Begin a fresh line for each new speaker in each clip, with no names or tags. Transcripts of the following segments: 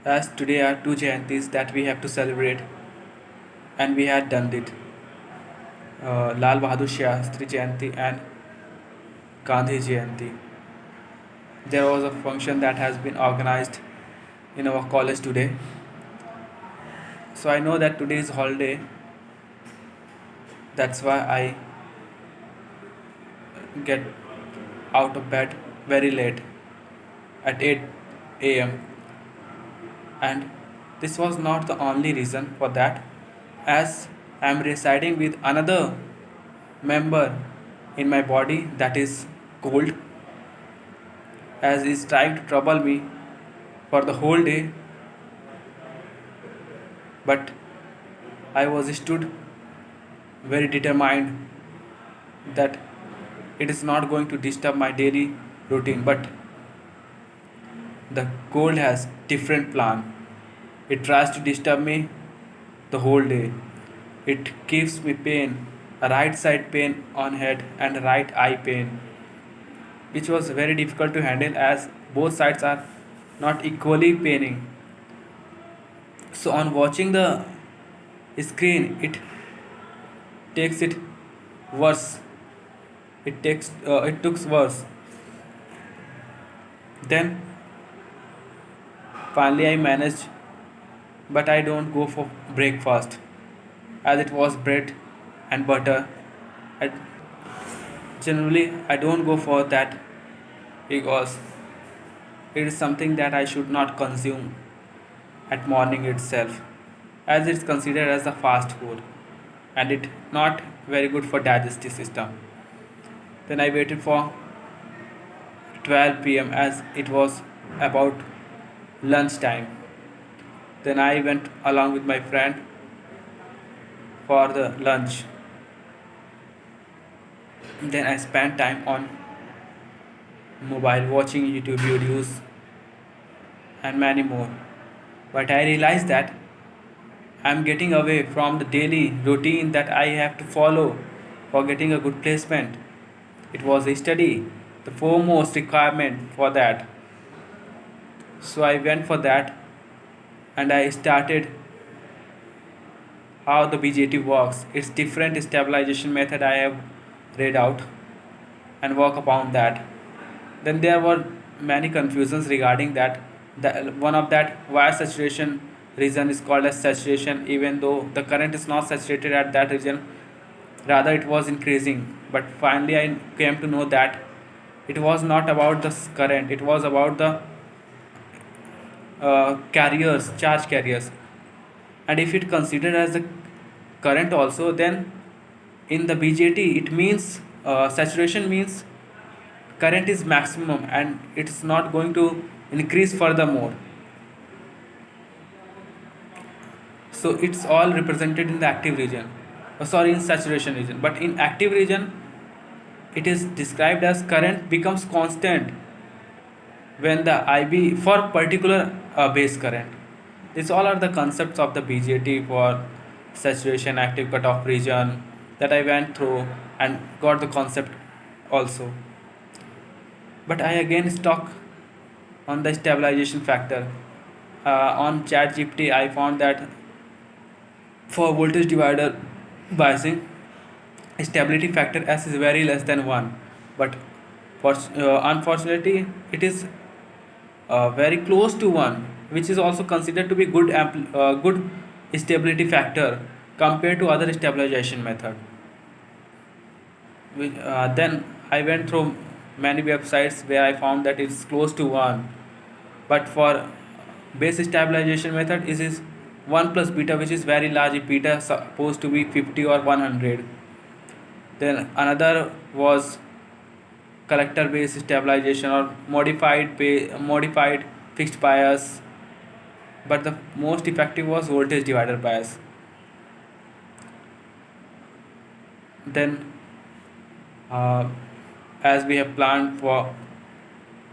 as today are two Jayantis that we have to celebrate, and we had done it. Lal Bahadur Shastri Jayanti and Gandhi Jayanti. There was a function that has been organized in our college today. So I know that today is holiday. That's why I get out of bed very late at 8 a.m. And this was not the only reason for that, as I am residing with another member in my body that is cold, as is trying to trouble me for the whole day, but I was stood very determined that it is not going to disturb my daily routine, but the cold has different plan. It tries to disturb me the whole day. It gives me pain, a right side pain on head and right eye pain, which was very difficult to handle as both sides are not equally paining. So on watching the screen, it takes it worse. It took worse. Then finally I managed, but I don't go for breakfast as it was bread and butter. I, Generally, I don't go for that because it is something that I should not consume at morning itself, as it's considered as a fast food and it not very good for digestive system. Then I waited for 12 p.m. as it was about lunchtime. Then I went along with my friend for the lunch. Then I spent time on mobile watching YouTube videos and many more. But I realized that I'm getting away from the daily routine that I have to follow for getting a good placement. It was a study, the foremost requirement for that. So I went for that and I started how the BJT works. Its different stabilization method I have read out and work upon that. Then there were many confusions regarding that. One of that wire saturation region is called as saturation, even though the current is not saturated at that region, rather it was increasing. But finally, I came to know that it was not about the current; it was about the carriers, charge carriers. And if it considered as the current also, then in the BJT it means saturation means current is maximum and it's not going to increase furthermore. So it's all represented in the active region, sorry, in saturation region. But in active region it is described as current becomes constant when the IB for particular base current. These all are the concepts of the BJT for saturation active cutoff region that I went through and got the concept also. But I again stuck on the stabilization factor. On ChatGPT, I found that for voltage divider biasing, stability factor S is very less than 1. But unfortunately, it is very close to 1, which is also considered to be good stability factor compared to other stabilization method. Then I went through many websites where I found that it's close to 1, but for base stabilization method it is 1 plus beta, which is very large if beta is supposed to be 50 or 100. Then another was collector based stabilization or modified fixed bias, but the most effective was voltage divider bias. Then uh, as we have planned for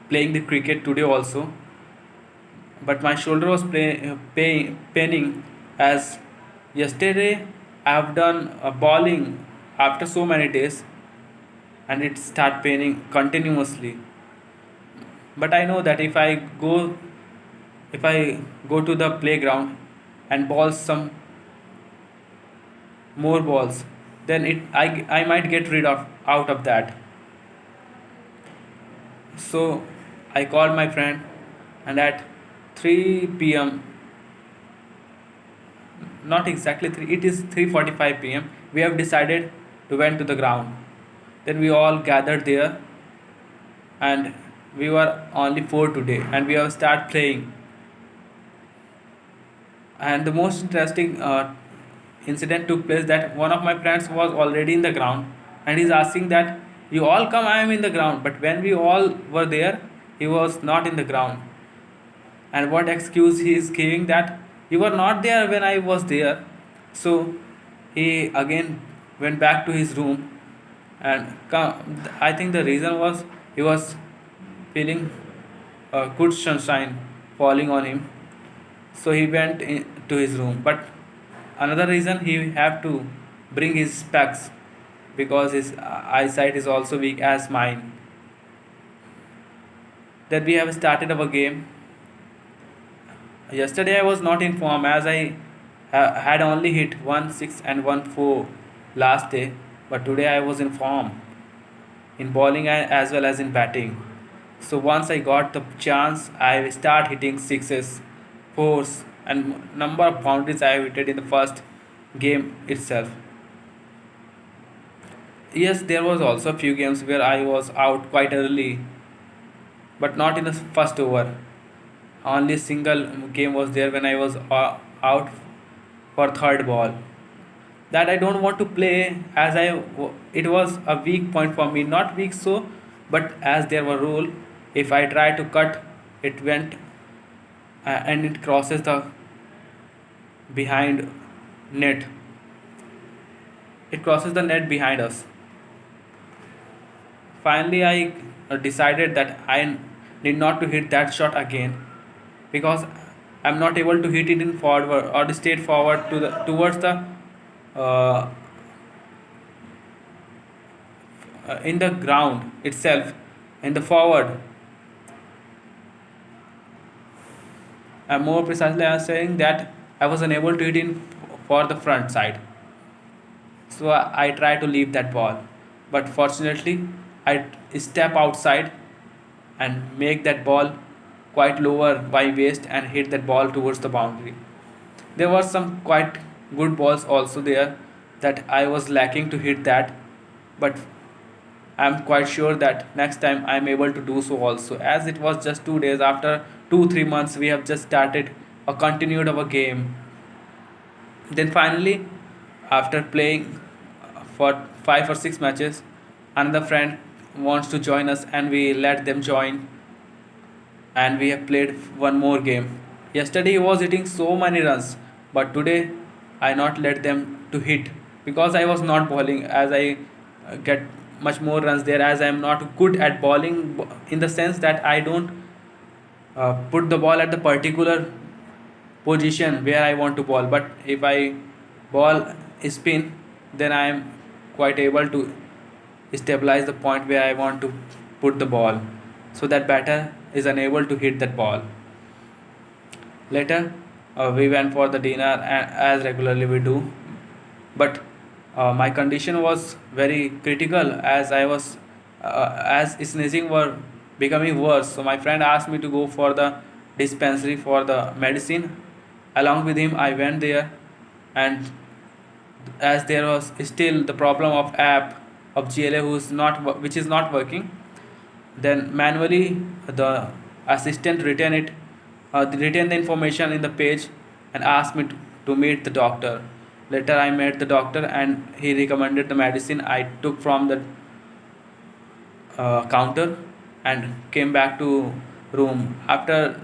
playing the cricket today also, but my shoulder was paining as yesterday I have done a bowling after so many days and it start paining continuously. But I know that if I go if I go to the playground and ball some more balls, then I might get rid of out of that. So I called my friend, and at 3 p.m., not exactly 3, it is 3:45 p.m., we have decided to went to the ground. Then we all gathered there, and we were only four today, and we have start playing. And the most interesting incident took place that one of my friends was already in the ground, and he's asking that you all come, I am in the ground. But when we all were there, he was not in the ground. And what excuse he is giving, that you were not there when I was there. So he again went back to his room, and I think the reason was he was feeling good sunshine falling on him, so he went to his room. But another reason, he have to bring his specs because his eyesight is also weak as mine. Then we have started our game. Yesterday I was not in form as I had only hit 1 6 and 1 4 last day, but today I was in form in bowling as well as in batting. So once I got the chance, I start hitting sixes, fours, and number of boundaries I have hit in the first game itself. Yes, there was also a few games where I was out quite early, but not in the first over. Only a single game was there when I was out for third ball. That I don't want to play as it was a weak point for me. Not weak so, but as there were rule, if I try to cut, it went and it crosses the behind net. It crosses the net behind us. Finally, I decided that I need not to hit that shot again because I'm not able to hit it in forward or straight forward to the towards the uh, in the ground itself in the forward. And more precisely, I am saying that I was unable to hit in for the front side. So I try to leave that ball, but fortunately, I step outside and make that ball quite lower by waist and hit that ball towards the boundary. There were some quite good balls also there that I was lacking to hit that, but I'm quite sure that next time I'm able to do so also. As it was just 2 days after 2 3 months, we have just started or continued our game. Then finally, after playing for 5 or 6 matches, another friend wants to join us, and we let them join, and we have played one more game. Yesterday he was hitting so many runs, but today I not let them to hit because I was not bowling as I get much more runs there as I am not good at bowling in the sense that I don't put the ball at the particular position where I want to ball. But if I ball spin, then I am quite able to stabilize the point where I want to put the ball, so that batter is unable to hit that ball. Later, we went for the dinner as regularly we do, but my condition was very critical as I was as sneezing were becoming worse. So my friend asked me to go for the dispensary for the medicine. Along with him, I went there, and as there was still the problem of app of GLA which is not working, then manually the assistant retain the information in the page and asked me to meet the doctor. Later I met the doctor, and he recommended the medicine. I took from the counter and came back to room. After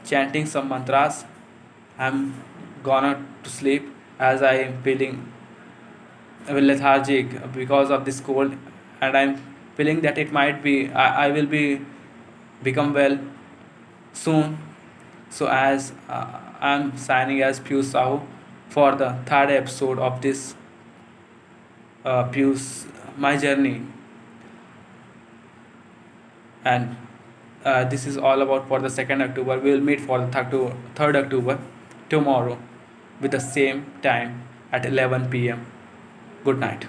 chanting some mantras, I'm gonna to sleep as I am feeling lethargic because of this cold, and I'm feeling that it might be I will be become well soon. So as I'm signing as Pius Sahu for the third episode of this Pius my journey, and this is all about for the 2nd October. We will meet for the 3rd October tomorrow with the same time at 11 p.m. Good night.